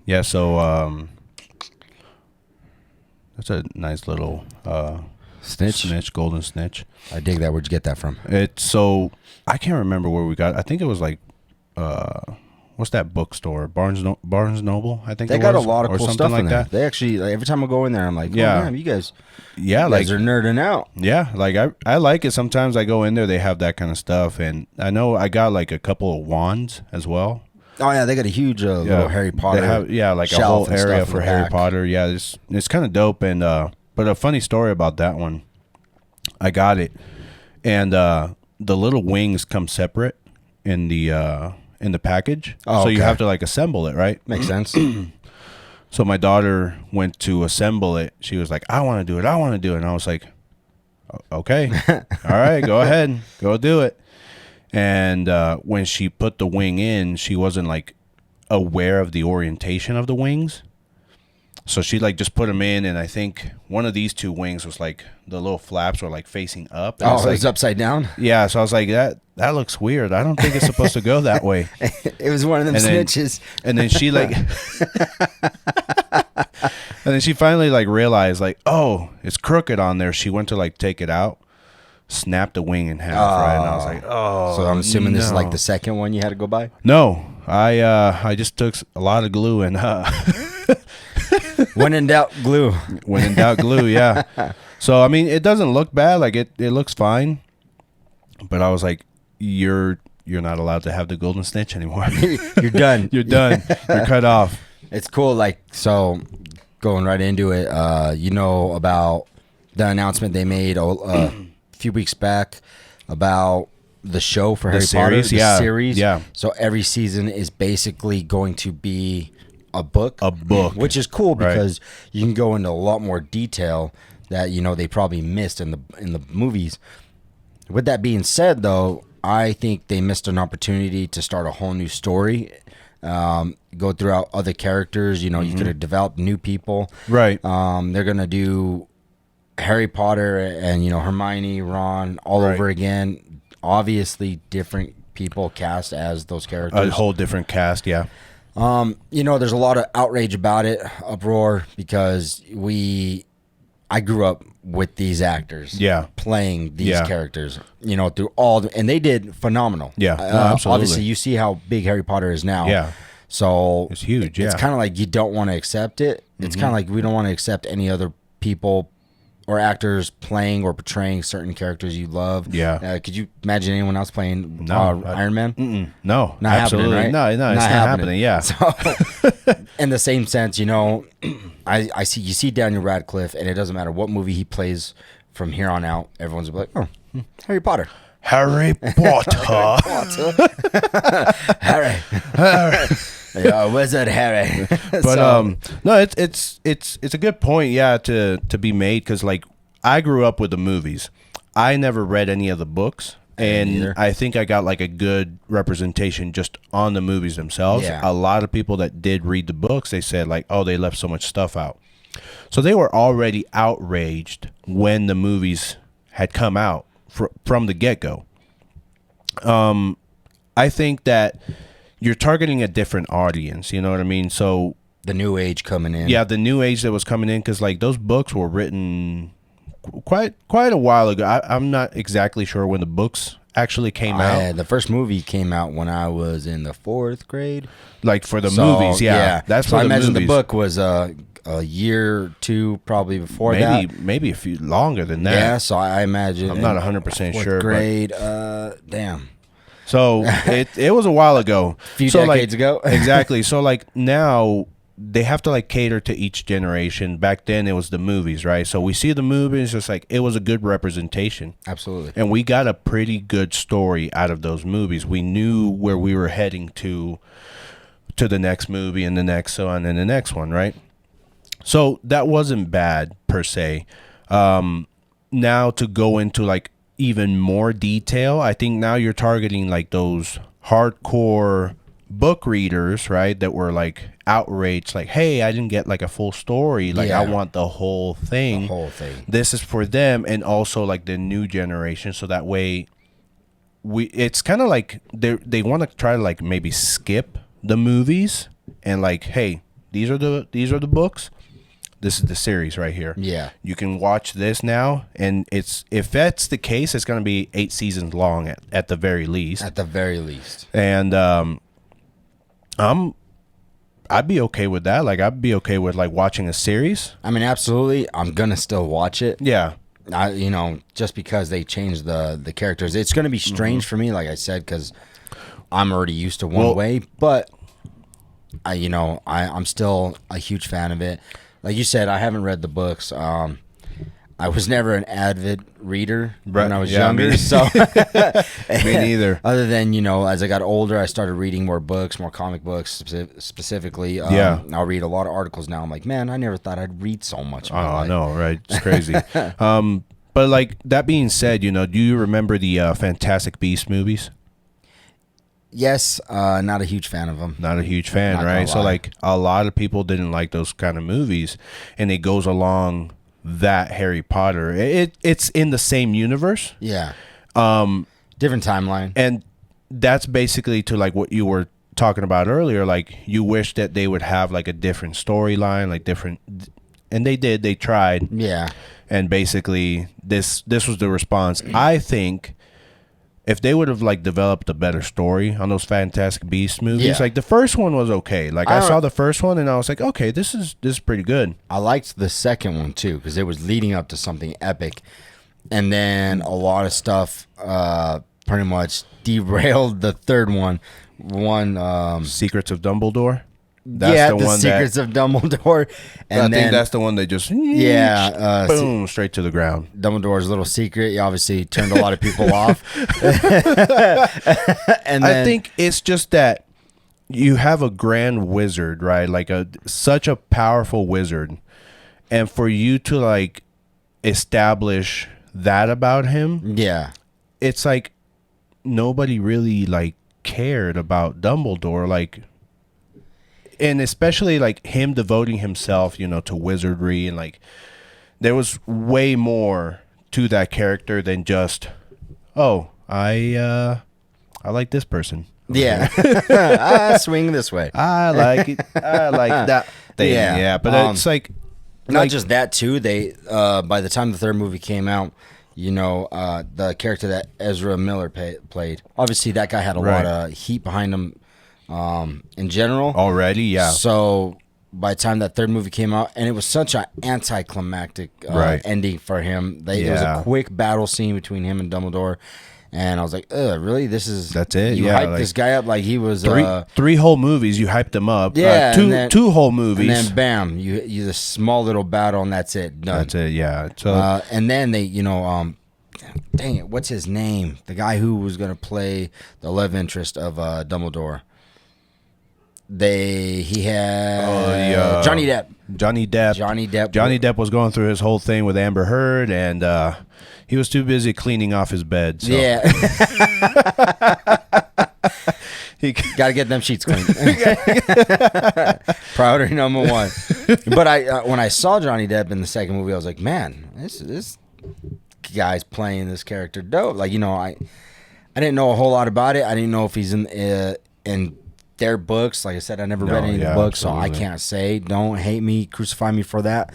Yeah. So that's a nice little Snitch. golden snitch. I dig that. Where'd you get that from? It's so I can't remember where we got. I think it was like what's that bookstore? Barnes Noble. I think They it got a was, lot of or cool something stuff like in there. that. They actually, like, every time I go in there, I'm like, Yeah. oh, man, you guys Yeah, like are nerding out. yeah, like I like it. Sometimes I go in there, they have that kind of stuff, and I know I got like a couple of wands as well. Oh yeah, they got a huge little Harry Potter. They have, like a shelf whole and area stuff in for the Harry back. Potter. Yeah, it's kind of dope. And but a funny story about that one, I got it, and the little wings come separate in the package. Oh, so you okay. have to like assemble it, right? Makes sense. So my daughter went to assemble it. She was like, "I want to do it. I want to do it." And I was like, "Okay, all right, go ahead, go do it." And when she put the wing in, she wasn't like aware of the orientation of the wings. So she like just put them in, and I think one of these two wings was like the little flaps were like facing up. And Oh, it's like, it's upside down? yeah. So I was like, that looks weird. I don't think it's supposed to go that way. It was one of them And then- snitches. And then she like, and then she finally like realized like, oh, it's crooked on there. She went to like take it out, snapped the wing in half, right? And I was like, oh. So I'm assuming this is like no. the second one you had to go by? No, I just took a lot of glue and When in doubt, glue. when in doubt, glue. Yeah. So I mean, it doesn't look bad. Like it looks fine. But I was like, you're not allowed to have the golden snitch anymore. You're done. You're done. You're cut off. It's cool. Like, so going right into it, you know about the announcement they made a few weeks back about the show for Harry series? Potter, Yeah. series. Yeah. So every season is basically going to be a book, which is cool Right. because you can go into a lot more detail that they probably missed in the movies. With that being said, though, I think they missed an opportunity to start a whole new story. Go throughout other characters. You could have developed new people. Right. They're gonna do Harry Potter and Hermione, Ron all Right. over again. Obviously, different people cast as those characters. A whole different cast. Yeah. There's a lot of outrage about it, uproar, because I grew up with these actors, Yeah. playing these Yeah. characters, through and they did phenomenal. Yeah. No, absolutely. Obviously, you see how big Harry Potter is now. Yeah. So It's huge, It's yeah. kind of like you don't want to accept it. It's kind of like we don't want to accept any other people or actors playing or portraying certain characters you love. Yeah. Could you imagine anyone else playing No, Iron Man? Mm-mm. No. Not absolutely. happening, right? No, it's not happening. Yeah. So, in the same sense, I see you see Daniel Radcliffe, and it doesn't matter what movie he plays from here on out. Everyone's like, "Oh, Harry Potter, Harry Potter. Harry, yeah, Wizard Harry." But no, it's a good point, yeah, to be made, because like I grew up with the movies. I never read any of the books, and neither. I think I got like a good representation just on the movies themselves. Yeah. A lot of people that did read the books, they said like, oh, they left so much stuff out. So they were already outraged when the movies had come out from the get-go. I think that you're targeting a different audience, you know what I mean? So the new age coming in. yeah, the new age that was coming in, because like those books were written quite a while ago. I'm not exactly sure when the books actually came out. The first movie came out when I was in the 4th grade. Like for the movies, yeah. That's so for I the imagine movies. the book was a year or two probably before that. Maybe a few longer than that. Yeah, so I imagine I'm not in 100% fourth sure. grade. Damn. So it was a while ago. A few so decades ago. Exactly. So like now they have to like cater to each generation. Back then it was the movies, right? So we see the movies, just like it was a good representation. Absolutely. And we got a pretty good story out of those movies. We knew where we were heading to the next movie and the next so on and the next one, right? So that wasn't bad per se. Now to go into like even more detail, I think now you're targeting like those hardcore book readers, right? That were like outraged, like, hey, I didn't get like a full story. Like Yeah. I want the whole thing. The whole thing. This is for them, and also like the new generation, so that way it's kind of like they want to try to like maybe skip the movies and like, hey, these are the books. This is the series right here. Yeah. You can watch this now, and if that's the case, it's going to be 8 seasons long at the very least. At the very least. And I'd be okay with that. Like, I'd be okay with like watching a series. I mean, absolutely. I'm gonna still watch it. Yeah. Just because they changed the characters, it's gonna be strange for me, like I said, because I'm already used to one way. But I'm still a huge fan of it. Like you said, I haven't read the books. I was never an avid reader when I was younger, so me neither. Other than as I got older, I started reading more books, more comic books specifically. I'll read a lot of articles now. I'm like, man, I never thought I'd read so much. I know, right? It's crazy. But like that being said, do you remember the Fantastic Beasts movies? Yes, not a huge fan of them. Not a huge fan, right? So like a lot of people didn't like those kind of movies, and it goes along that Harry Potter. It's in the same universe. Yeah. Different timeline. And that's basically to like what you were talking about earlier. Like you wish that they would have like a different storyline, like different, and they did. They tried. Yeah. And basically, this was the response. I think if they would have like developed a better story on those Fantastic Beasts movies, like the first one was okay. Like I saw the first one and I was like, okay, this is pretty good. I liked the second one too because it was leading up to something epic, and then a lot of stuff pretty much derailed the third one. Secrets of Dumbledore. That's the Secrets of Dumbledore, and I think that's the one they just boom straight to the ground. Dumbledore's little secret obviously turned a lot of people off. And then, I think it's just that you have a grand wizard, right? Like such a powerful wizard, and for you to like establish that about him, it's like nobody really like cared about Dumbledore, like. And especially like him devoting himself, to wizardry, and like there was way more to that character than just, I like this person. Yeah, I swing this way. I like it. I like that thing. Yeah, but it's like not just that too. They by the time the third movie came out, the character that Ezra Miller played, obviously that guy had a lot of heat behind him. In general already, so by the time that third movie came out, and it was such an anticlimactic ending for him. It was a quick battle scene between him and Dumbledore, and I was like, really, that's it? You hyped like, this guy up like he was three whole movies. You hyped him up, two whole movies, and then bam, you this small little battle, and that's it, done. That's it. Yeah. So and then they dang it, what's his name, the guy who was gonna play the love interest of Dumbledore? He had Johnny Depp. Johnny Depp was going through his whole thing with Amber Heard, and he was too busy cleaning off his bed. So. Yeah, he got to get them sheets clean. Priority number one. But when I saw Johnny Depp in the second movie, I was like, man, this guy's playing this character dope. Like I didn't know a whole lot about it. I didn't know if he's in their books. Like I said, I never read any of the books, absolutely. So I can't say. Don't hate me, crucify me for that.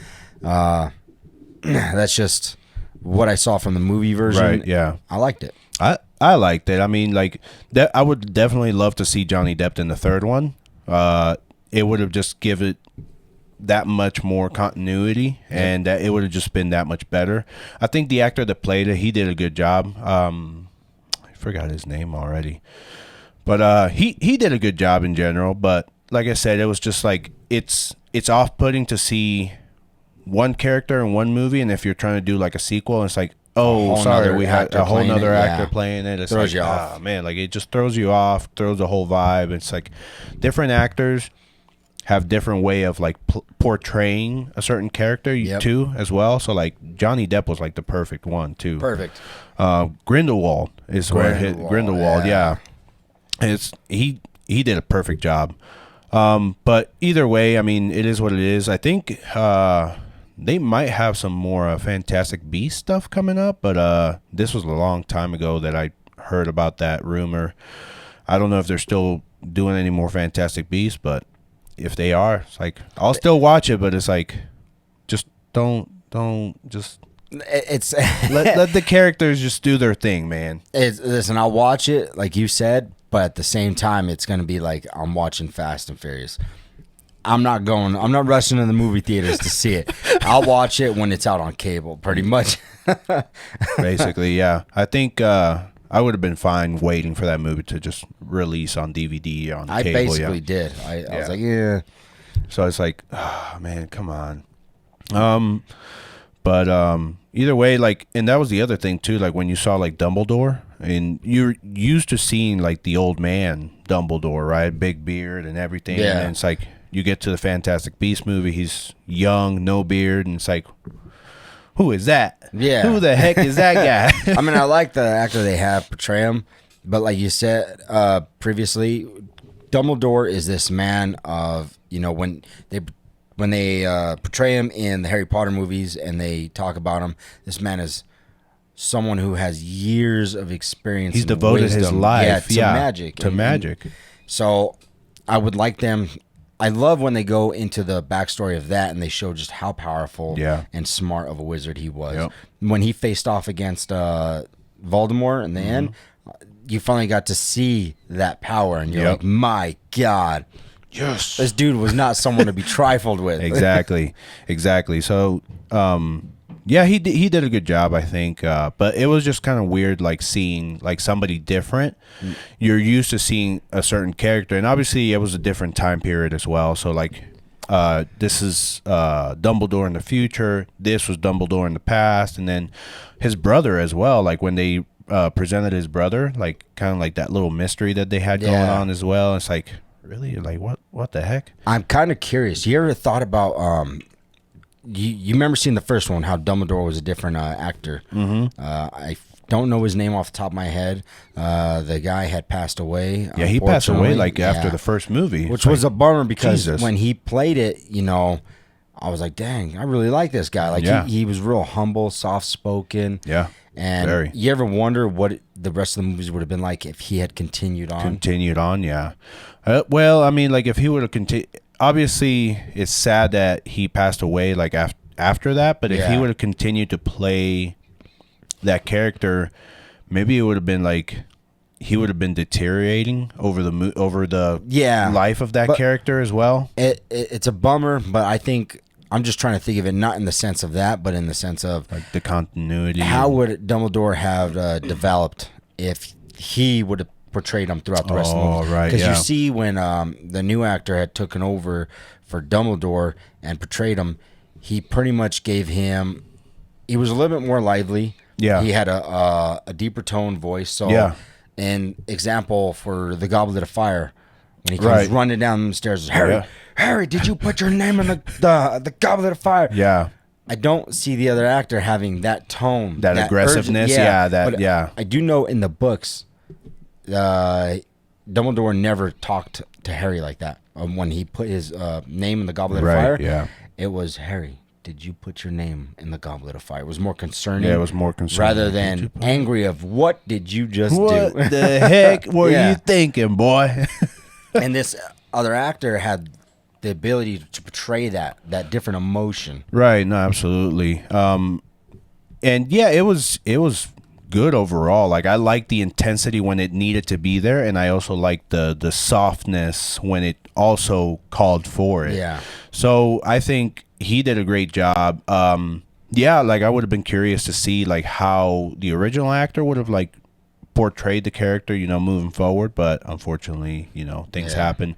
That's just what I saw from the movie version. Right, yeah. I liked it. I liked it. I mean, like, that, I would definitely love to see Johnny Depp in the third one. It would have just given it that much more continuity, and that it would have just been that much better. I think the actor that played it, he did a good job. I forgot his name already. But he did a good job in general. But like I said, it was just like it's off-putting to see one character in one movie, and if you're trying to do like a sequel, it's like, sorry, we had a whole nother actor playing it. It's throws like, you off. Man, like it just throws you off, throws the whole vibe. It's like different actors have different way of like portraying a certain character too as well. So like Johnny Depp was like the perfect one too. Perfect. Grindelwald is where it hit. Grindelwald, yeah. He did a perfect job. But either way, I mean, it is what it is. I think they might have some more Fantastic Beasts stuff coming up, but this was a long time ago that I heard about that rumor. I don't know if they're still doing any more Fantastic Beasts, but if they are, it's like I'll still watch it, but it's like just don't just It's let the characters just do their thing, man. listen, I'll watch it like you said, but at the same time, it's gonna be like I'm watching Fast and Furious. I'm not rushing to the movie theaters to see it. I'll watch it when it's out on cable, pretty much. Basically, yeah. I think I would have been fine waiting for that movie to just release on DVD on I cable. basically did. I was like, yeah. So it's like, oh, man, come on. But either way, like, and that was the other thing too. Like when you saw like Dumbledore, and you're used to seeing like the old man Dumbledore, right? Big beard and everything. Yeah. And then it's like you get to the Fantastic Beasts movie, he's young, no beard, and it's like, who is that? Yeah. Who the heck is that guy? I mean, I like the actor they have portray him, but like you said previously, Dumbledore is this man of, you know, when they portray him in the Harry Potter movies and they talk about him, this man is someone who has years of experience. He's and devoted his wisdom, life to magic. To magic. So I would like them. I love when they go into the backstory of that and they show just how powerful and smart of a wizard he was. Yep. When he faced off against Voldemort in the end, you finally got to see that power, and you're like, my God. Yes. This dude was not someone to be trifled with. Exactly. So, yeah, he did a good job, I think. But it was just kind of weird, like seeing like somebody different. You're used to seeing a certain character, and obviously it was a different time period as well. So like, this is Dumbledore in the future. This was Dumbledore in the past, and then his brother as well. Like when they presented his brother, like kind of like that little mystery that they had going on as well. It's like, really, like what the heck? I'm kind of curious. You ever thought about you remember seeing the first one, how Dumbledore was a different actor? I don't know his name off the top of my head. The guy had passed away. Yeah, he passed away like after the first movie, which was a bummer because when he played it, you know, I was like, dang, I really like this guy. Like he was real humble, soft spoken. Yeah. And you ever wonder what the rest of the movies would have been like if he had continued on? Yeah. Well, I mean, like if he would have continued, obviously it's sad that he passed away like after that, but if he would have continued to play that character, maybe it would have been like he would have been deteriorating over the life of that character as well. It's a bummer, but I think I'm just trying to think of it not in the sense of that, but in the sense of like the continuity. How would Dumbledore have developed if he would have portrayed him throughout the rest of the movie? Right, because you see when the new actor had taken over for Dumbledore and portrayed him, he pretty much gave him. He was a little bit more lively. Yeah, he had a deeper tone voice. So, an example for the Goblet of Fire, when he comes running down the stairs, Harry, did you put your name in the Goblet of Fire? Yeah. I don't see the other actor having that tone, that aggressiveness. I do know in the books, Dumbledore never talked to Harry like that. When he put his name in the Goblet of Fire, it was, Harry, did you put your name in the Goblet of Fire? It was more concerning. Yeah, it was more concerning. Rather than angry of, what did you just do? What the heck were you thinking, boy? And this other actor had the ability to portray that different emotion. Right. No, absolutely. And yeah, it was good overall. Like I liked the intensity when it needed to be there, and I also liked the softness when it also called for it. Yeah. So I think he did a great job. Yeah, like I would have been curious to see like how the original actor would have like portrayed the character, you know, moving forward, but unfortunately, you know, things happen.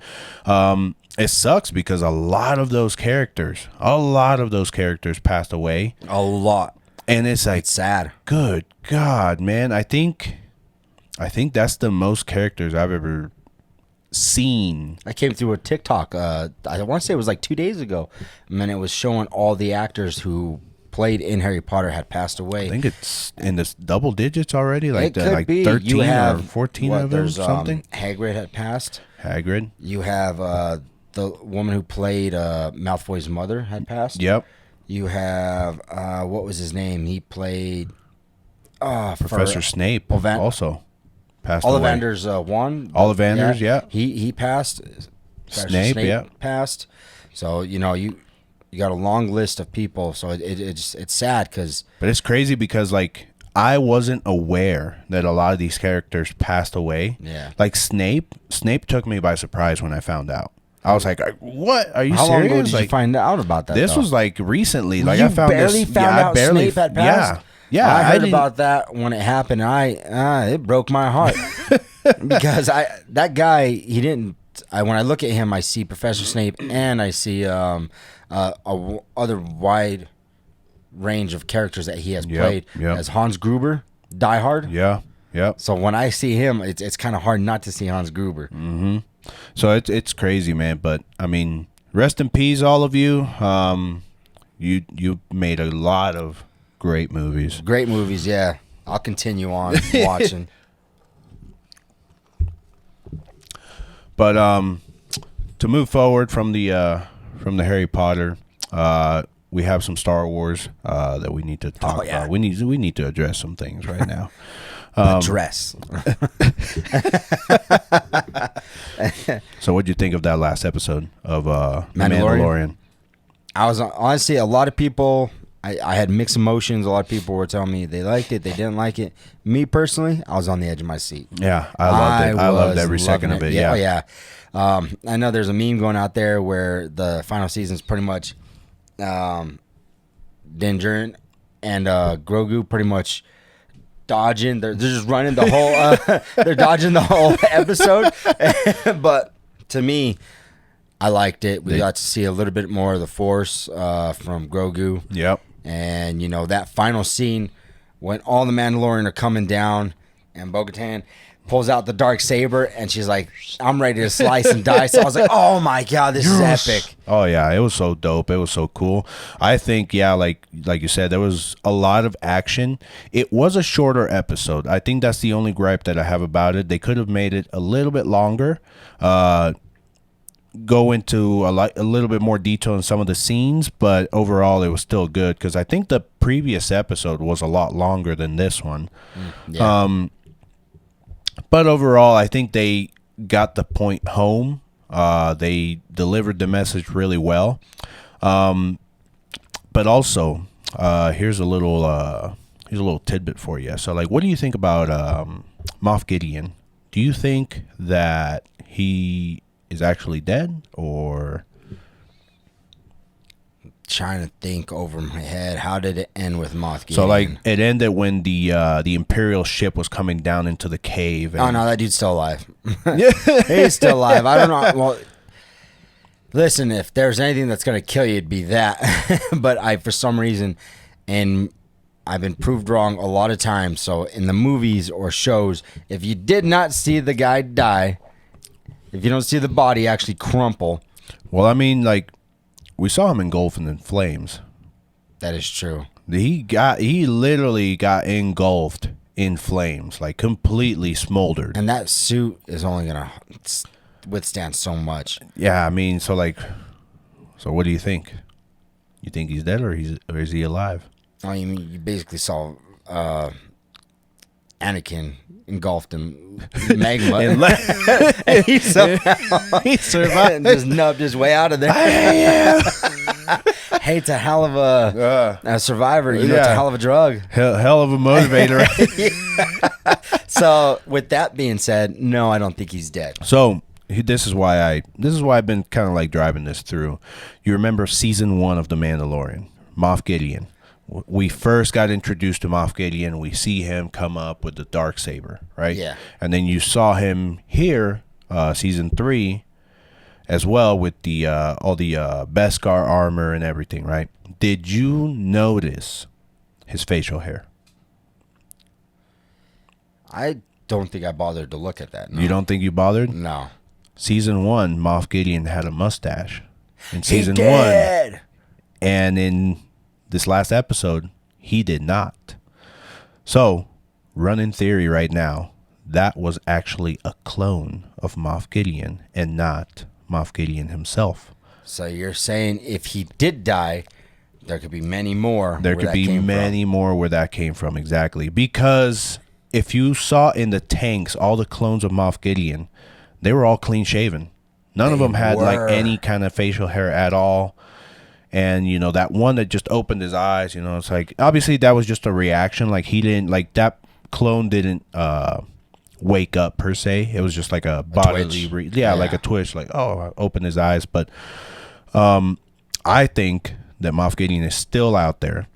It sucks because a lot of those characters passed away. A lot. And it's like, it's sad. Good God, man. I think that's the most characters I've ever seen. I came through a TikTok, I want to say it was like 2 days ago, and then it was showing all the actors who played in Harry Potter had passed away. I think it's in this double digits already, like it could like be. 13 you have, or 14 of them, something. Hagrid had passed. Hagrid. You have the woman who played Malfoy's mother had passed. Yep. You have what was his name? He played Professor Snape also. passed away. Ollivander's one. Ollivanders, yeah. He passed. Snape, yeah. Passed. So, you got a long list of people. So it's sad because. But it's crazy because, like, I wasn't aware that a lot of these characters passed away. Yeah. Like Snape took me by surprise when I found out. I was like, "What? Are you How serious?" long ago did like, you find out about that? This though? was like recently. Like you I found barely this. found out barely, Snape had passed. Yeah. I heard didn't- about that when it happened. It broke my heart because that guy when I look at him, I see Professor Snape and I see other wide range of characters that he has played as Hans Gruber, Die Hard. Yeah. Yep. So when I see him, it's kind of hard not to see Hans Gruber. Mm-hmm. So it's crazy, man. But I mean, rest in peace, all of you. You made a lot of great movies. Great movies, yeah. I'll continue on watching. But to move forward from the Harry Potter, we have some Star Wars that we need to talk about. We need to address some things right now. Address. So, what'd you think of that last episode of Mandalorian? I was honestly, a lot of people. I had mixed emotions. A lot of people were telling me they liked it, they didn't like it. Me personally, I was on the edge of my seat. Yeah, I loved it. I loved every second of it. Yeah. Oh, yeah. I know there's a meme going out there where the final season's pretty much Din Djarin and Grogu pretty much dodging. They're just running the whole. They're dodging the whole episode. But to me, I liked it. We got to see a little bit more of the Force from Grogu. Yep. And, that final scene when all the Mandalorian are coming down and Bo-Katan pulls out the dark saber and she's like, I'm ready to slice and dice. So I was like, oh, my God, this is epic. Oh, yeah. It was so dope. It was so cool. I think, yeah, like you said, there was a lot of action. It was a shorter episode. I think that's the only gripe that I have about it. They could have made it a little bit longer. Go into a little bit more detail in some of the scenes, but overall it was still good because I think the previous episode was a lot longer than this one. Yeah. But overall, I think they got the point home. They delivered the message really well. But also, here's a little tidbit for you. So, like, what do you think about Moff Gideon? Do you think that he is actually dead, or Trying to think over my head, how did it end with Moff Gideon? so like it ended when the Imperial ship was coming down into the cave? Oh no, that dude's still alive. He's still alive. I don't know. Well, listen, if there's anything that's gonna kill you, it'd be that. But for some reason, and I've been proved wrong a lot of times. So in the movies or shows, if you did not see the guy die, if you don't see the body actually crumple, Well, I mean, like, we saw him engulfing in flames. that is true. He literally got engulfed in flames, like completely smoldered. And that suit is only gonna withstand so much. Yeah, I mean, so what do you think? You think he's dead, or is he alive? Oh, you mean you basically saw Anakin engulfed in magma, and he somehow He survived. and just nubbed his way out of there. Hey, it's a hell of a survivor. It's a hell of a drug. Hell of a motivator. So, with that being said, no, I don't think he's dead. So this is why I've been kind of like driving this through. You remember season 1 of The Mandalorian, Moff Gideon. We first got introduced to Moff Gideon. We see him come up with the Darksaber, right? Yeah. And then you saw him here, season 3, as well, with the all the Beskar armor and everything, right? Did you notice his facial hair? I don't think I bothered to look at that. No. You don't think you bothered? No. Season 1, Moff Gideon had a mustache. In season He 1. did. And in this last episode, he did not. So, running theory right now, that was actually a clone of Moff Gideon and not Moff Gideon himself. So you're saying if he did die, there could be many more. There could be many more where that came from, exactly. Because if you saw in the tanks all the clones of Moff Gideon, they were all clean shaven. None of them had like any kind of facial hair at all. And you know, that one that just opened his eyes, you know, it's like, obviously that was just a reaction. Like, he didn't, like, that clone didn't wake up per se. It was just like a bodily like a twitch, like, oh, open his eyes. But I think that Moff Gideon is still out there,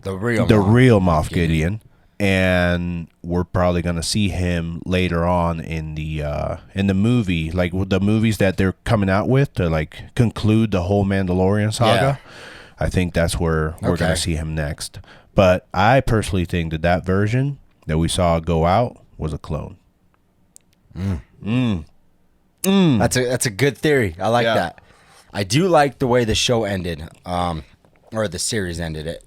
the real Moff Gideon, and we're probably gonna see him later on in the movie, like the movies that they're coming out with to like conclude the whole Mandalorian saga. I think that's where we're gonna see him next. But I personally think that version that we saw go out was a clone. That's a good theory. I like that. I do like the way the show ended, or the series ended.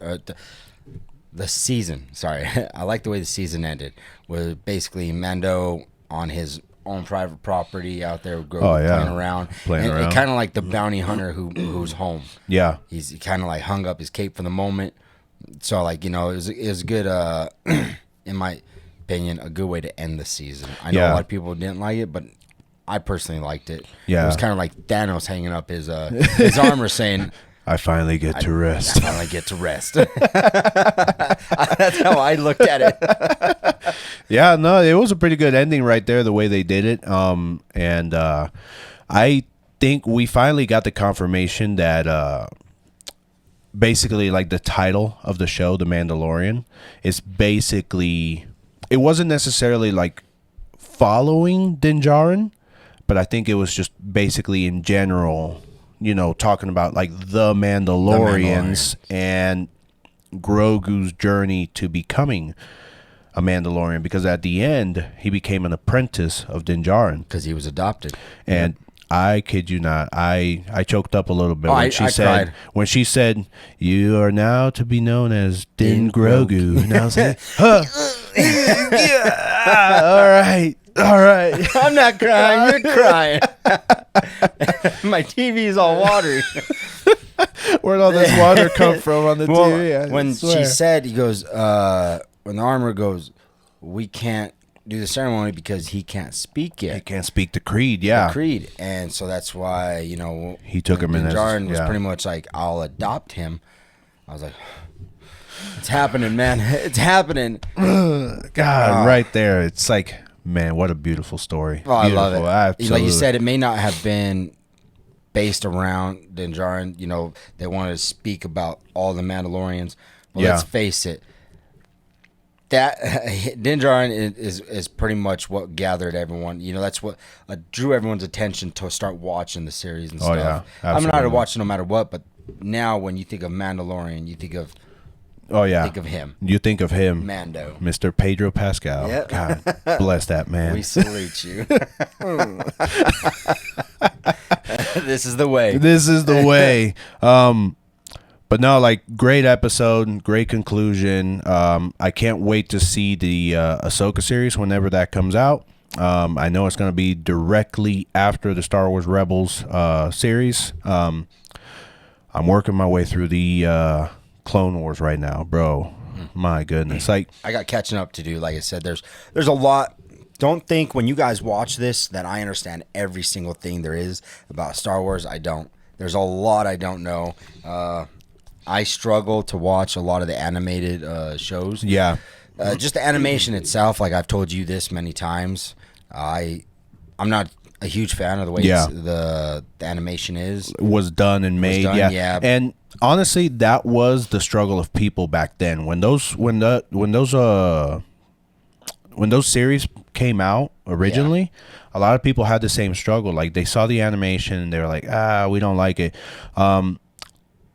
The season. Sorry, I like the way the season ended. Where basically Mando on his own private property out there, playing around, and kind of like the bounty hunter who's home. Yeah, he kind of like hung up his cape for the moment. So like, you know, it was good. In my opinion, a good way to end the season. I know a lot of people didn't like it, but I personally liked it. Yeah, it was kind of like Thanos hanging up his armor, saying, I finally get to rest. I finally get to rest. That's how I looked at it. Yeah, no, it was a pretty good ending right there, the way they did it. And I think we finally got the confirmation that basically, like, the title of the show, The Mandalorian, is basically, it wasn't necessarily like following Din Djarin, but I think it was just basically in general, you know, talking about like the Mandalorians and Grogu's journey to becoming a Mandalorian, because at the end he became an apprentice of Din Djarin because he was adopted. And I kid you not, I choked up a little bit when she said, "You are now to be known as Din Grogu." And I was like, all right. I'm not crying. You're crying. My TV's all watery. Where'd all this water come from on the TV? When she said, he goes, when the armor goes, we can't do the ceremony because he can't speak yet. He can't speak the creed, The creed. And so that's why, you know, he took him in. Djarin was pretty much like, I'll adopt him. I was like, it's happening, man. It's happening. God, right there. It's like, man, what a beautiful story. Oh, I love it. Absolutely. Like you said, it may not have been based around Din Djarin. You know, they wanted to speak about all the Mandalorians. But let's face it, that Din Djarin is pretty much what gathered everyone. You know, that's what drew everyone's attention to start watching the series and stuff. Yeah, I'm not to watch no matter what, but now when you think of Mandalorian, you think of think of him. You think of him, Mando, Mr. Pedro Pascal. Yep. God bless that man. We salute you. This is the way. This is the way. But no, like, great episode, great conclusion. I can't wait to see the Ahsoka series whenever that comes out. I know it's going to be directly after the Star Wars Rebels series. I'm working my way through the Clone Wars right now, bro. My goodness. Like, I got catching up to do. Like I said, there's a lot. Don't think when you guys watch this that I understand every single thing there is about Star Wars. I don't. There's a lot I don't know. I struggle to watch a lot of the animated shows. Yeah. Just the animation itself, like I've told you this many times, I'm not a huge fan of the way the animation was done and made. Yeah. And honestly, that was the struggle of people back then. When those series came out originally, a lot of people had the same struggle. Like, they saw the animation and they were like, we don't like it.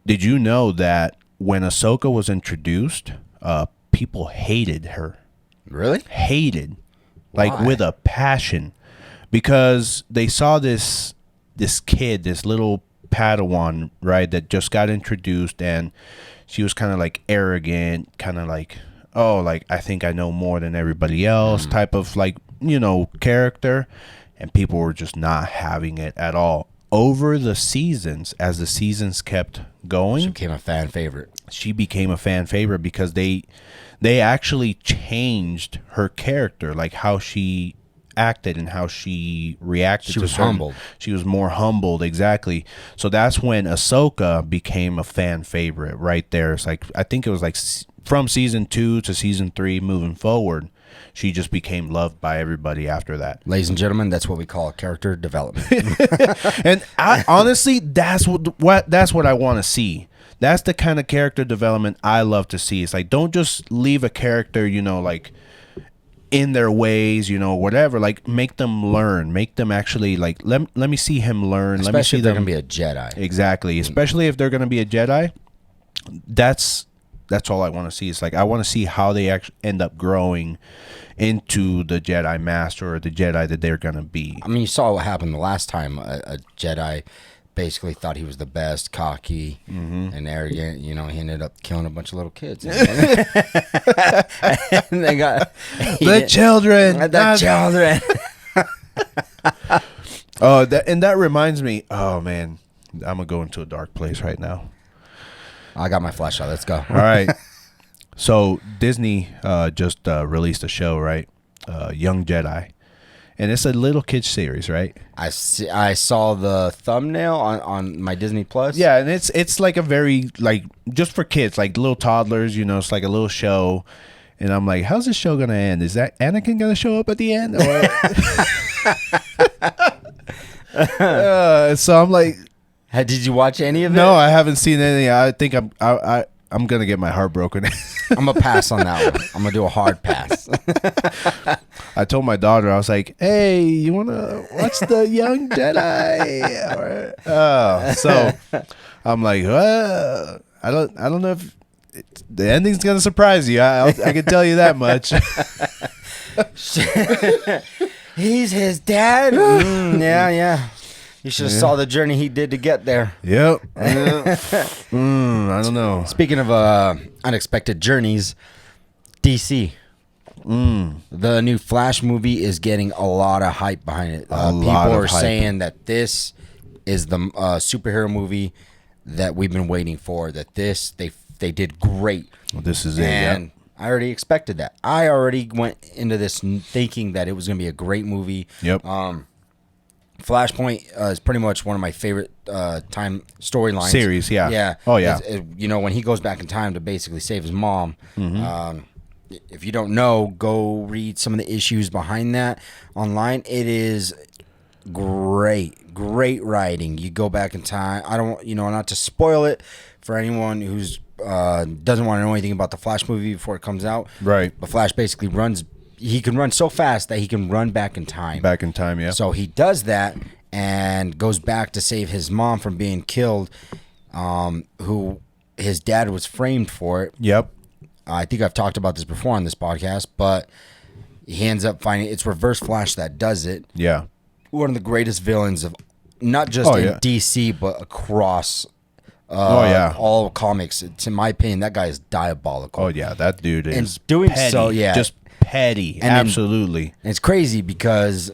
Did you know that when Ahsoka was introduced, people hated her? Really? Hated. Like, with a passion. Because they saw this kid, this little Padawan, right, that just got introduced, and she was kind of like arrogant, kind of like, oh, like, I think I know more than everybody else type of, like, you know, character. And people were just not having it at all. over the seasons, as the seasons kept going, She became a fan favorite. Because they actually changed her character, like how she acted and how she reacted. She was humbled. She was more humbled, exactly. So that's when Ahsoka became a fan favorite right there. It's like, I think it was like from season 2 to season 3 moving forward, she just became loved by everybody after that. Ladies and gentlemen, that's what we call character development. And I honestly, that's what I want to see. That's the kind of character development I love to see. It's like, don't just leave a character, like in their ways, whatever. Like, make them learn. Make them actually, like, let me see him learn. Especially let me see if they're them going to be a Jedi. Exactly. Especially if they're going to be a Jedi. That's all I want to see. It's like, I want to see how they actually end up growing into the Jedi Master or the Jedi that they're going to be. I mean, you saw what happened the last time. A Jedi basically thought he was the best, cocky and arrogant. He ended up killing a bunch of little kids. And they got the children. The children. Oh, that reminds me. Oh man, I'm gonna go into a dark place right now. I got my flashlight. Let's go. All right. So Disney just released a show, right? Young Jedi. And it's a little kids series, right? I saw the thumbnail on my Disney Plus. Yeah, and it's like a very, like, just for kids, like little toddlers, it's like a little show. And I'm like, how's this show going to end? Is that Anakin going to show up at the end? So I'm like... Did you watch any of it? No, I haven't seen any. I think I'm going to get my heart broken. I'm going to pass on that one. I'm going to do a hard pass. I told my daughter, I was like, hey, you want to watch the Young Jedi? So I'm like, I don't know if the ending's going to surprise you. I can tell you that much. He's his dad? Yeah. You should have saw the journey he did to get there. Yep. I don't know. Speaking of unexpected journeys, DC. The new Flash movie is getting a lot of hype behind it. People are saying that this is the superhero movie that we've been waiting for. That they did great. Well, this is and it. Yep. I already expected that. I already went into this thinking that it was going to be a great movie. Yep. Flashpoint is pretty much one of my favorite time storylines. Series, yeah. Yeah. Oh, yeah. When he goes back in time to basically save his mom. If you don't know, go read some of the issues behind that online. It is great writing. You go back in time. I don't, not to spoil it for anyone who's doesn't want to know anything about the Flash movie before it comes out. Right. But Flash basically runs. He can run so fast that he can run back in time. Back in time, yeah. So he does that and goes back to save his mom from being killed, who his dad was framed for it. Yep. I think I've talked about this before on this podcast, but he ends up finding it's Reverse Flash that does it. Yeah. One of the greatest villains of not just in DC, but across all comics. It's, in my opinion, that guy is diabolical. Oh, yeah. That dude is and doing petty. so, yeah. Just petty. And absolutely. And it's crazy because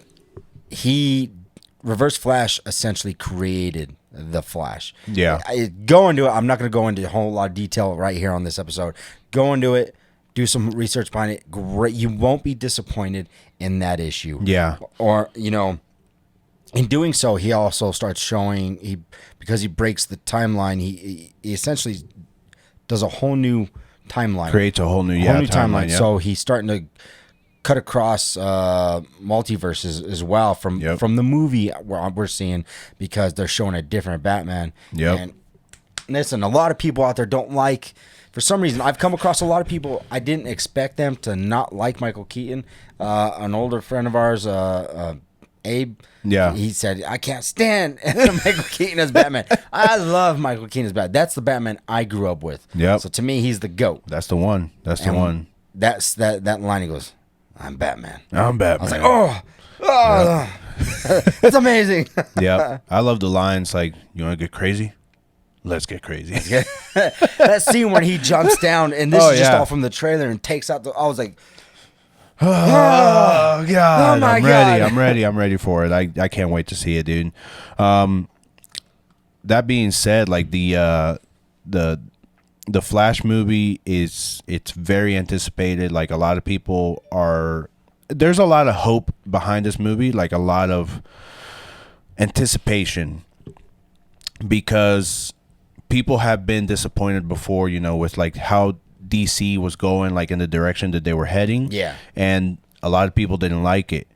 Reverse Flash essentially created the Flash. Yeah. Go into it. I'm not going to go into a whole lot of detail right here on this episode. Go into it. Do some research behind it. Great. You won't be disappointed in that issue. Yeah. Or, in doing so, he also starts showing, because he breaks the timeline, he essentially does a whole new timeline. Creates a whole new timeline. Yeah. So he's starting to cut across multiverses as well from the movie we're seeing, because they're showing a different Batman. Yep. And listen, a lot of people out there don't like, for some reason, I've come across a lot of people, I didn't expect them to not like Michael Keaton. An older friend of ours, Abe, he said, I can't stand Michael Keaton as Batman. I love Michael Keaton as Batman. That's the Batman I grew up with. Yep. So to me, he's the GOAT. That's the one. That's the one. That's that line. He goes, I'm Batman. I'm Batman. I was like, it's amazing. Yeah. I love the lines like, you want to get crazy? Let's get crazy. That scene when he jumps down, and this is just all from the trailer, and takes out I was like, oh God! Oh my God. I'm ready for it. I can't wait to see it, dude. that being said, like the Flash movie it's very anticipated. Like a lot of people are. There's a lot of hope behind this movie. Like a lot of anticipation because people have been disappointed before. You know, with like how DC was going, like in the direction that they were heading. Yeah, and a lot of people didn't like it.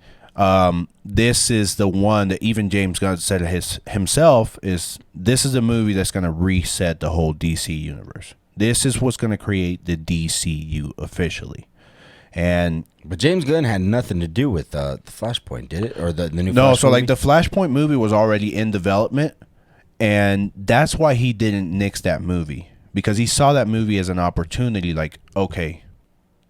This is the one that even James Gunn said himself is this is a movie that's going to reset the whole DC universe. This is what's going to create the DCU officially. But James Gunn had nothing to do with the Flashpoint, did it? Or the new no, Flash so movie? like the Flashpoint movie was already in development, and that's why he didn't nix that movie because he saw that movie as an opportunity. Like, okay,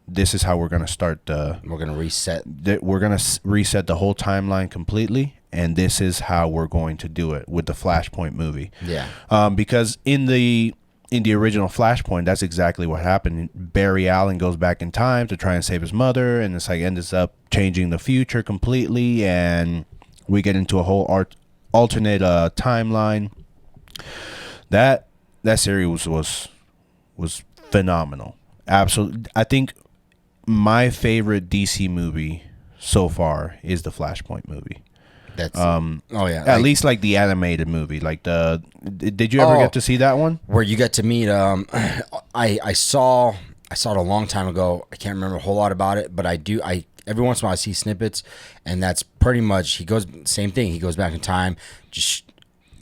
this is how we're going to start. We're going to reset. We're going to reset the whole timeline completely, and this is how we're going to do it with the Flashpoint movie. Yeah. Because in the original Flashpoint, that's exactly what happened. Barry Allen goes back in time to try and save his mother, and it's like ends up changing the future completely, and we get into a whole alternate timeline. That series was phenomenal. Absolutely. I think my favorite DC movie so far is the Flashpoint movie. That's at least like the animated movie. Like did you ever get to see that one? Where you get to meet I saw it a long time ago. I can't remember a whole lot about it, but I every once in a while I see snippets, and that's pretty much same thing. He goes back in time, just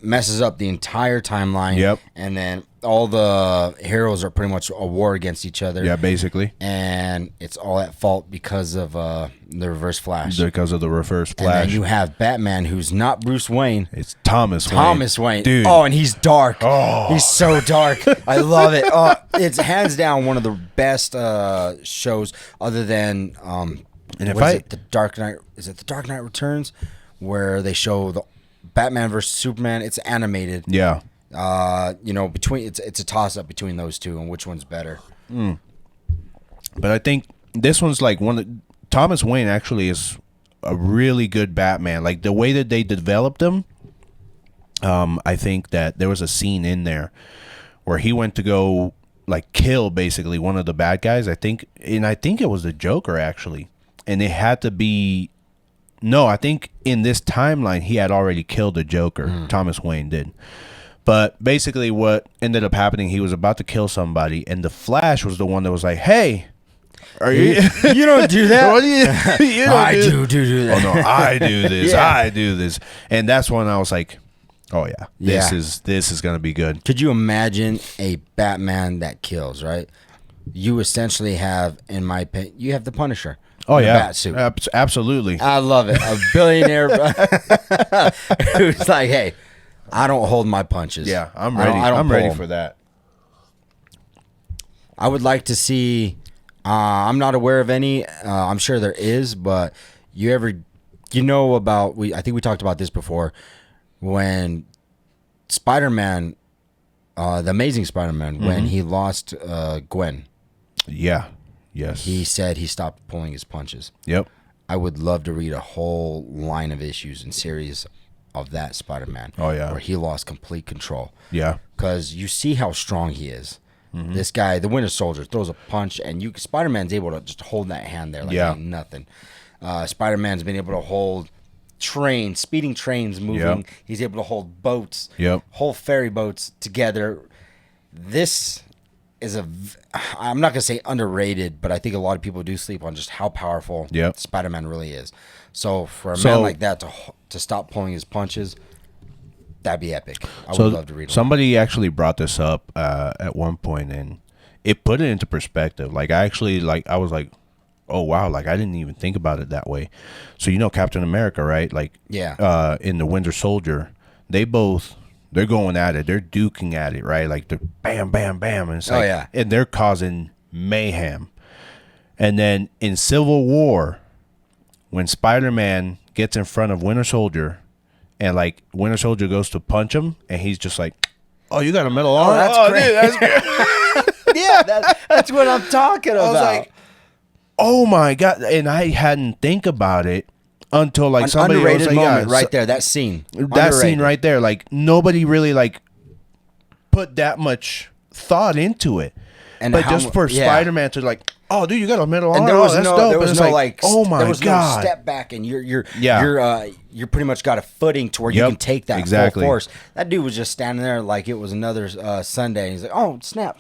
messes up the entire timeline. Yep. And then all the heroes are pretty much a war against each other. Yeah, basically. And it's all at fault because of the Reverse Flash. Because of the Reverse Flash. And then you have Batman, who's not Bruce Wayne. It's Thomas Wayne. Dude. Oh, and he's dark. Oh. He's so dark. I love it. It's hands down one of the best shows other than The Dark Knight. Is it The Dark Knight Returns? Where they show the Batman versus Superman. It's animated. Yeah. Between it's a toss up between those two and which one's better. But I think this one's like Thomas Wayne actually is a really good Batman. Like the way that they developed him, I think that there was a scene in there where he went to go like kill basically one of the bad guys. I think it was the Joker actually, and it had to be. No, I think in this timeline he had already killed the Joker. Thomas Wayne did. But basically what ended up happening, he was about to kill somebody, and the Flash was the one that was like, hey, are you... You don't do that. What do you don't I do that. Oh, no, I do this. Yeah. I do this. And that's when I was like, oh, yeah, this is going to be good. Could you imagine a Batman that kills, right? You essentially have, in my opinion, you have the Punisher. Oh, yeah. Bat suit. Absolutely. I love it. A billionaire who's like, hey, I don't hold my punches. Yeah, I'm ready. I'm ready for that. I would like to see, I'm not aware of any, I'm sure there is, but I think we talked about this before, when Spider-Man, the Amazing Spider-Man, when he lost Gwen. Yeah. Yes. He said he stopped pulling his punches. Yep. I would love to read a whole line of issues and series of that Spider-Man. Oh, yeah. Where he lost complete control. Yeah. Because you see how strong he is. This guy, the Winter Soldier, throws a punch, and Spider-Man's able to just hold that hand there like ain't nothing. Spider-Man's been able to hold speeding trains moving. Yep. He's able to hold boats, Yep. whole ferry boats together. This is I'm not going to say underrated, but I think a lot of people do sleep on just how powerful Spider-Man really is. So for a man like that to stop pulling his punches, that'd be epic. I would love to read it. Somebody actually brought this up at one point, and it put it into perspective. Like I was like, oh wow, like I didn't even think about it that way. So Captain America, right? Like in the Winter Soldier, they're going at it. They're duking at it, right? Like they're bam, bam, bam. And it's like, and they're causing mayhem. And then in Civil War, when Spider-Man gets in front of Winter Soldier and like Winter Soldier goes to punch him and he's just like, oh, you got a metal arm? That's great. Dude, that's great. Yeah, that's what I'm talking about. I was like, oh my God. And I hadn't think about it until like somebody underrated was like, moment right there. That scene. That scene right there, like nobody really like put that much thought into it. And but just for Spider-Man to like, oh, dude, you got a metal arm. And there was that's no, dope. there was no like, oh my there was god, no step back, and you're pretty much got a footing to where you can take that full force. That dude was just standing there like it was another Sunday. He's like, oh snap.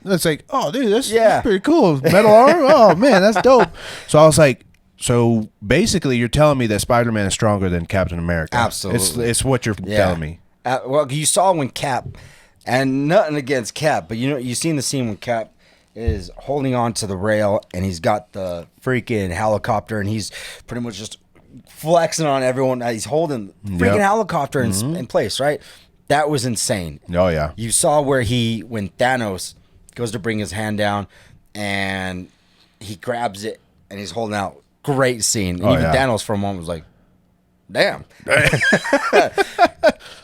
It's like, oh, dude, that's pretty cool. Metal arm. Oh man, that's dope. So I was like, so basically, you're telling me that Spider-Man is stronger than Captain America. Absolutely, it's what you're telling me. Well, you saw when Cap, and nothing against Cap, but you seen the scene when Cap is holding on to the rail, and he's got the freaking helicopter, and he's pretty much just flexing on everyone. He's holding the freaking helicopter in place, right? That was insane. Oh yeah. You saw where when Thanos goes to bring his hand down, and he grabs it, and he's holding out. Great scene. And even Thanos for a moment was like, damn.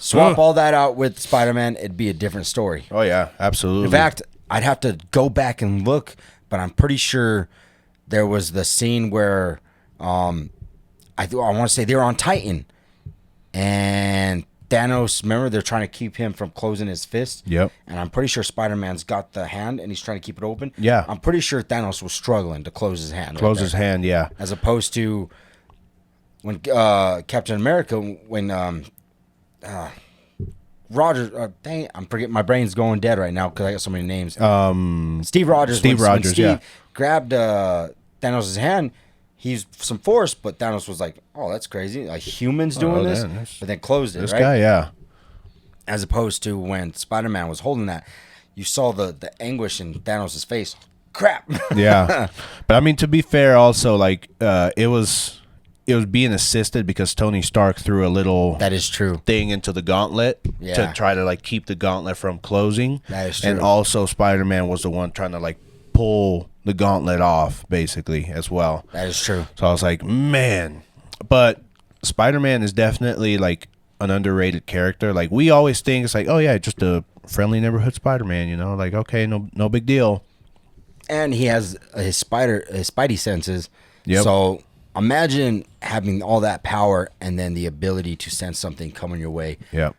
Swap all that out with Spider-Man, it'd be a different story. Oh yeah, absolutely. In fact, I'd have to go back and look, but I'm pretty sure there was the scene where I want to say they were on Titan, and Thanos, remember, they're trying to keep him from closing his fist. Yep. And I'm pretty sure Spider-Man's got the hand, and he's trying to keep it open. Yeah. I'm pretty sure Thanos was struggling to close his hand. His hand, yeah. As opposed to when Captain America, when Rogers, dang, I'm forgetting, my brain's going dead right now because I got so many names. Steve Rogers. When Steve grabbed Thanos' hand, he's some force, but Thanos was like, "Oh, that's crazy! Like humans doing this," but then closed it. This right? guy, yeah. As opposed to when Spider-Man was holding that, you saw the anguish in Thanos' face. Crap. Yeah, but I mean, to be fair, also like it was being assisted because Tony Stark threw a little thing into the gauntlet to try to like keep the gauntlet from closing. That is true. And also Spider-Man was the one trying to like pull the gauntlet off basically as well. That is true. So I was like, man, but Spider-Man is definitely like an underrated character. Like we always think it's like, oh yeah, just a friendly neighborhood Spider-Man, you know, like okay, no big deal. And he has his spidey senses. Yep. So imagine having all that power and then the ability to sense something coming your way. Yep.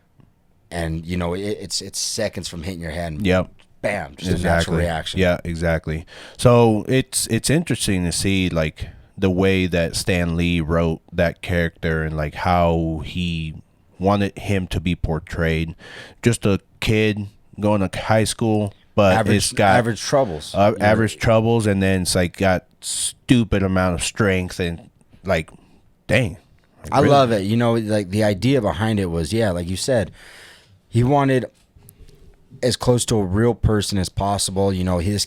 And you know it's seconds from hitting your head. And yep. Bam, just a natural reaction. Yeah, exactly. So it's interesting to see like the way that Stan Lee wrote that character and like how he wanted him to be portrayed. Just a kid going to high school, but it's got average troubles. Average troubles, and then it's like got stupid amount of strength and like, dang. Like, I love it. You know, like the idea behind it was, like you said, he wanted as close to a real person as possible. You know, he's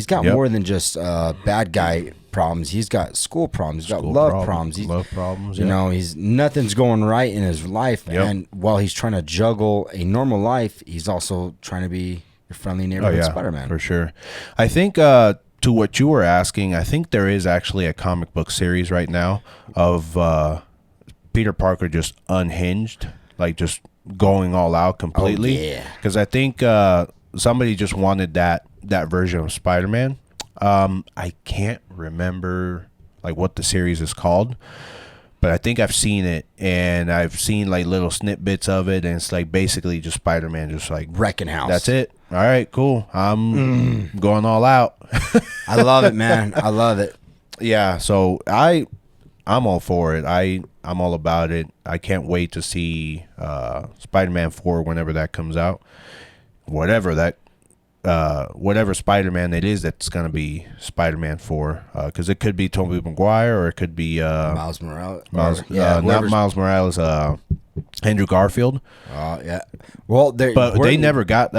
got more than just bad guy problems. He's got school problems. He's got love problems. Love problems. You know, nothing's going right in his life, and while he's trying to juggle a normal life, he's also trying to be your friendly neighborhood Spider-Man. For sure. I think to what you were asking, I think there is actually a comic book series right now of Peter Parker just unhinged, like just going all out completely. Oh, yeah. Because I think somebody just wanted that version of Spider-Man. I can't remember like what the series is called, but I think I've seen it, and I've seen like little snippets of it, and it's like basically just Spider-Man just like wrecking house. That's it. All right, cool. I'm going all out. I love it, man. I love it. Yeah, so I'm all for it. I'm all about it. I can't wait to see Spider-Man 4 whenever that comes out. Whatever Spider-Man it is that's going to be Spider-Man 4, because it could be Tobey Maguire, or it could be Miles Morales. Not Miles Morales, Andrew Garfield. Yeah. Well, they never got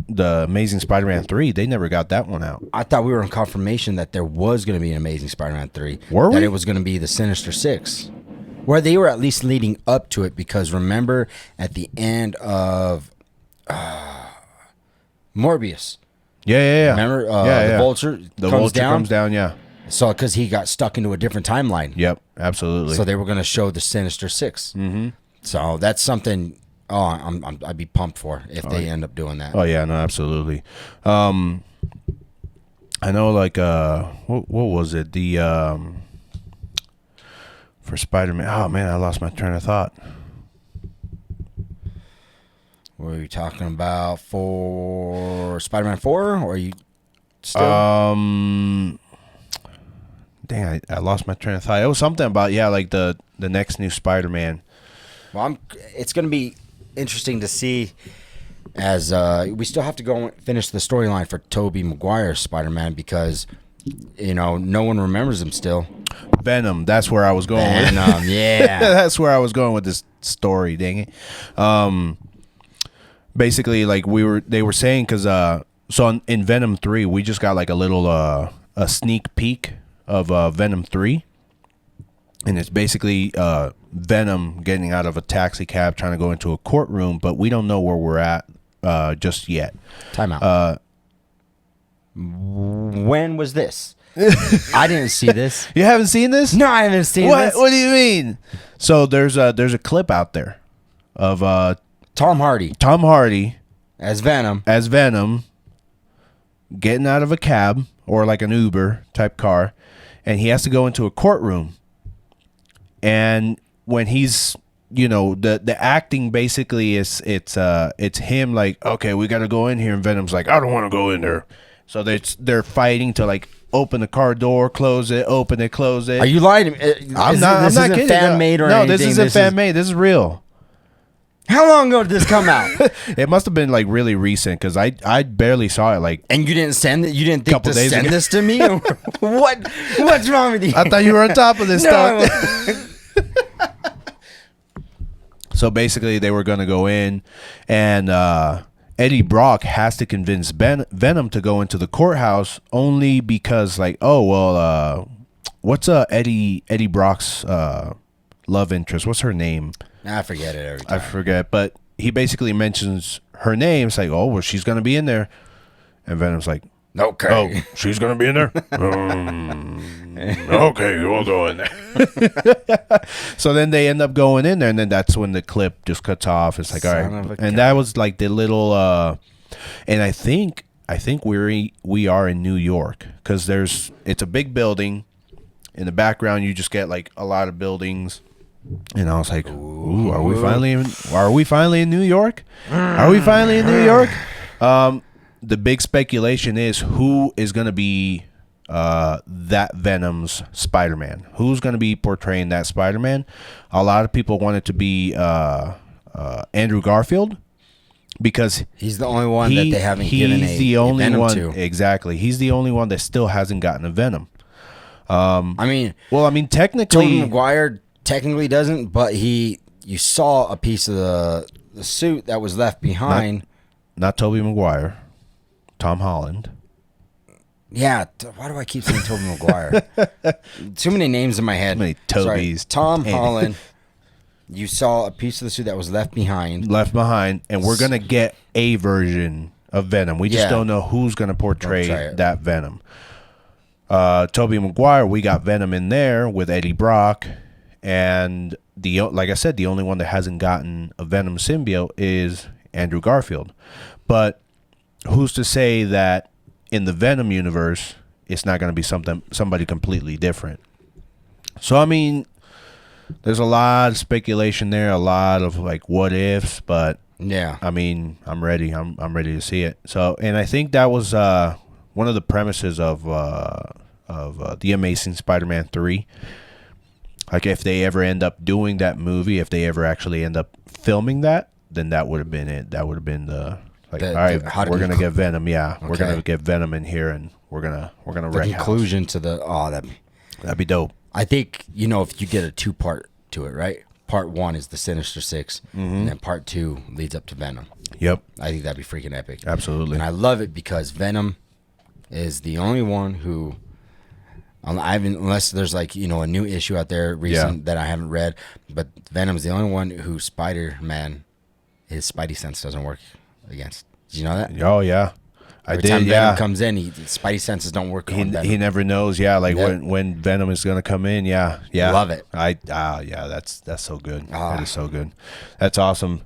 the Amazing Spider-Man 3. They never got that one out. I thought we were in confirmation that there was going to be an Amazing Spider-Man 3. Were we? That it was going to be the Sinister Six. Where they were at least leading up to it, because remember at the end of Morbius. Yeah. Remember the Vulture comes down, yeah. So because he got stuck into a different timeline. Yep, absolutely. So they were going to show the Sinister Six. Mm-hmm. So that's something I'd be pumped for if they end up doing that. Oh yeah, no, absolutely. I know, like what was it? The for Spider-Man. Oh man, I lost my train of thought. What are you talking about for Spider-Man 4? Or are you still? Dang, I lost my train of thought. It was something about like the next new Spider-Man. Well, it's going to be interesting to see as we still have to go and finish the storyline for Tobey Maguire's Spider-Man because, no one remembers him still. Venom. That's where I was going. Venom, yeah. That's where I was going with this story. Dang it. Basically, like they were saying because so in Venom 3, we just got like a little a sneak peek of Venom 3, and it's basically Venom getting out of a taxi cab trying to go into a courtroom, but we don't know where we're at just yet. Time out. When was this? I didn't see this. You haven't seen this? No, I haven't seen What? this. What do you mean? So there's a clip out there of Tom Hardy as Venom getting out of a cab or like an Uber type car, and he has to go into a courtroom. And when he's the acting basically is it's him like, okay, we got to go in here, and Venom's like, I don't want to go in there. So they're fighting to like open the car door, close it, open it, close it. Are you lying to me? I'm not kidding. Fan made or no, anything? this isn't fan made. This is real. How long ago did this come out? It must have been like really recent because I barely saw it. Like, and you didn't send it. You didn't think Couple to days send ago. this to me. What's wrong with you? I thought you were on top of this No, stuff. So basically, they were going to go in, and Eddie Brock has to convince Venom to go into the courthouse only because, like, oh well, what's Eddie Brock's love interest? What's her name? I forget it every time. I forget, but he basically mentions her name. It's like, oh well, she's going to be in there, and Venom's like, okay. oh, she's going to be in there. Okay, we'll go in there. So then they end up going in there, and then that's when the clip just cuts off. It's like, all right, and that was like the little. And I think we are in New York because it's a big building. In the background, you just get like a lot of buildings, and I was like, ooh, are we finally in New York? Are we finally in New York? The big speculation is who is going to be that Venom's Spider-Man. Who's going to be portraying that Spider-Man? A lot of people want it to be Andrew Garfield because he's the only one that they haven't given a Venom to. Exactly. He's the only one that still hasn't gotten a Venom. I mean, technically, Tobey Maguire technically doesn't, but you saw a piece of the suit that was left behind. Not Tobey Maguire. Tom Holland. Yeah, why do I keep saying Tobey Maguire? Too many names in my head. Too many Tobys. Sorry. Tom Holland. You saw a piece of the suit that was left behind. And we're going to get a version of Venom. We just don't know who's going to portray that Venom. Tobey Maguire, we got Venom in there with Eddie Brock. And like I said, the only one that hasn't gotten a Venom symbiote is Andrew Garfield. But who's to say that in the Venom universe, it's not going to be somebody completely different? So, I mean, there's a lot of speculation there, a lot of like what ifs, but yeah, I mean, I'm ready. I'm ready to see it. So, and I think that was one of the premises of the Amazing Spider-Man 3. Like, if they ever end up doing that movie, if they ever actually end up filming that, then that would have been it. That would have been the like, all right, we're gonna get Venom. Yeah, we're gonna get Venom in here, and we're gonna wreck conclusion house. to the that'd be dope. I think if you get a 2-part to it, right? Part 1 is the Sinister Six, and then part 2 leads up to Venom. Yep, I think that'd be freaking epic. Absolutely, and I love it because Venom is the only one who. Unless there's like a new issue out there recent that I haven't read, but Venom's the only one who Spider-Man, his Spidey sense doesn't work against. Did you know that? Oh yeah, Every time Venom comes in, his Spidey senses don't work. He never knows. Yeah, like when Venom is gonna come in. Yeah. Love it. That's so good. That is so good. That's awesome.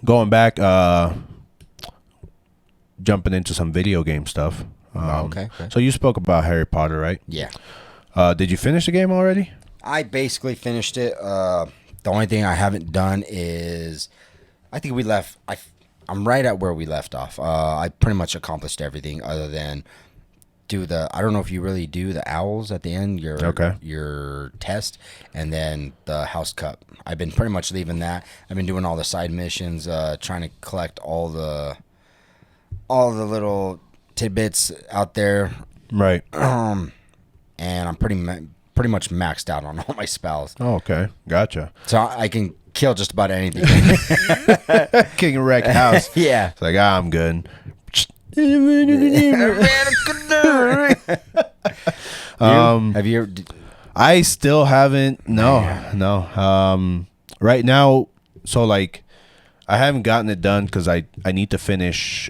Going back, jumping into some video game stuff. Okay. So you spoke about Harry Potter, right? Yeah. Did you finish the game already? I basically finished it. The only thing I haven't done is I think we left. I'm right at where we left off. I pretty much accomplished everything other than do the. I don't know if you really do the owls at the end. Your test, and then the house cup. I've been pretty much leaving that. I've been doing all the side missions, trying to collect all the little tidbits out there. Right. And I'm pretty much maxed out on all my spells. Oh, okay. Gotcha. So I can kill just about anything. King of Wreck House. Yeah. It's like, I'm good. Have you ever? I still haven't. No. Right now, so like, I haven't gotten it done because I need to finish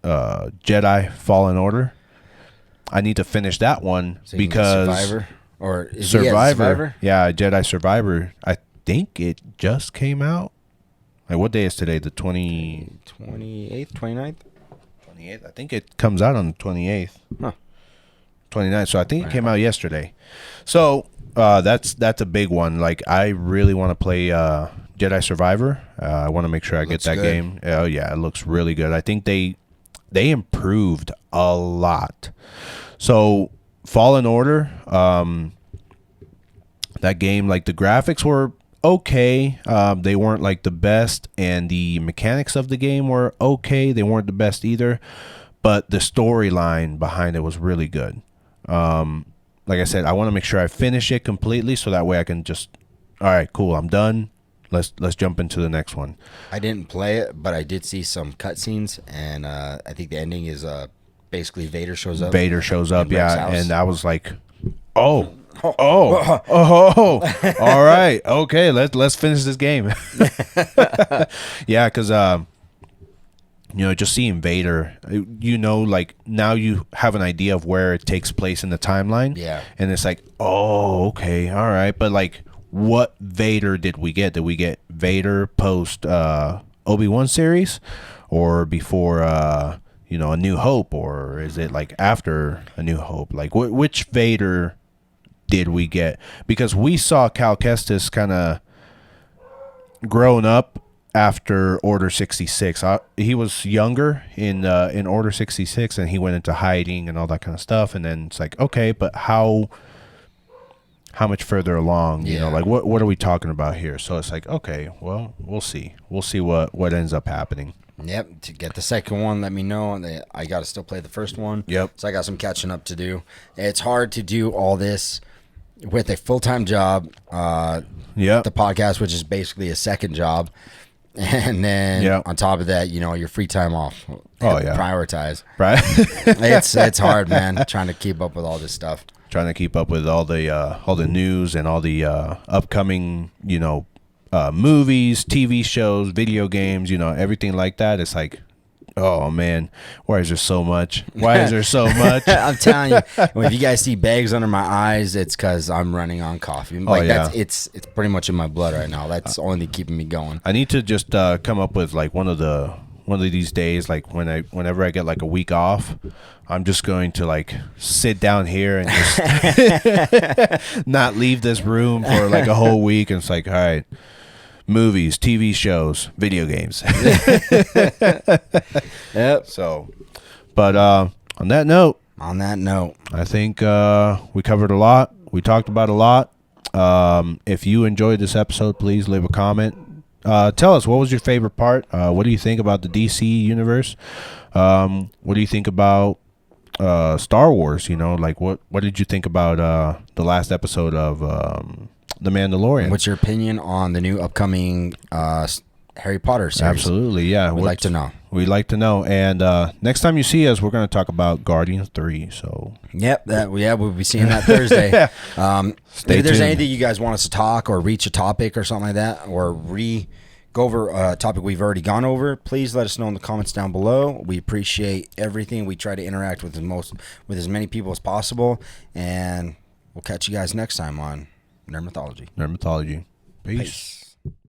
Jedi Fallen Order. I need to finish that one So you mean because Survivor or is Survivor. Yeah, Jedi Survivor. I think it just came out. Like, what day is today? The 28th, 29th? 28th. I think it comes out on the 28th. Huh. 29th. So I think it came out yesterday. So that's a big one. Like, I really want to play Jedi Survivor. I want to make sure I get that game. Oh yeah, it looks really good. I think they improved a lot. So Fallen Order, that game, like, the graphics were okay. They weren't like the best, and the mechanics of the game were okay. They weren't the best either, but the storyline behind it was really good. Like I said, I want to make sure I finish it completely so that way I can just, all right, cool, I'm done. Let's jump into the next one. I didn't play it, but I did see some cutscenes, and I think the ending is basically Vader shows up. Yeah, and I was like, oh, all right, okay, let's finish this game. Yeah, because just seeing Vader, like, now you have an idea of where it takes place in the timeline. Yeah, and it's like, oh, okay, all right, but like, what Vader did we get? Did we get Vader post Obi-Wan series, or before A New Hope, or is it like after A New Hope? Like, which Vader did we get? Because we saw Cal Kestis kind of grown up after Order 66. He was younger in Order 66, and he went into hiding and all that kind of stuff. And then it's like, okay, but how much further along? Like, what are we talking about here? So it's like, okay, well, we'll see what ends up happening. Yep. To get the second one, let me know. I got to still play the first one. Yep. So I got some catching up to do. It's hard to do all this with a full-time job. The podcast, which is basically a second job. And then on top of that, your free time off. Oh, yeah. Prioritize. Right. It's hard, man, trying to keep up with all this stuff. Trying to keep up with all the news and all the upcoming, movies, TV shows, video games, everything like that. It's like, oh man, why is there so much? I'm telling you, if you guys see bags under my eyes, it's because I'm running on coffee. Like, it's pretty much in my blood right now. That's the only thing keeping me going. I need to just come up with like one of these days, like whenever I get like a week off, I'm just going to like sit down here and just not leave this room for like a whole week. And it's like, all right, movies, TV shows, video games. Yep. So, but on that note, I think we covered a lot. We talked about a lot. If you enjoyed this episode, please leave a comment. Tell us, what was your favorite part? What do you think about the DC universe? What do you think about Star Wars? Like, what did you think about the last episode of The Mandalorian? What's your opinion on the new upcoming Harry Potter series? Absolutely, yeah. We'd like to know. We'd like to know. And next time you see us, we're going to talk about Guardians 3. So Yep, we'll be seeing that Thursday. If there's anything you guys want us to talk or reach a topic or something like that, or go over a topic we've already gone over, please let us know in the comments down below. We appreciate everything. We try to interact with as many people as possible, and we'll catch you guys next time on Nerd Mythology. Peace.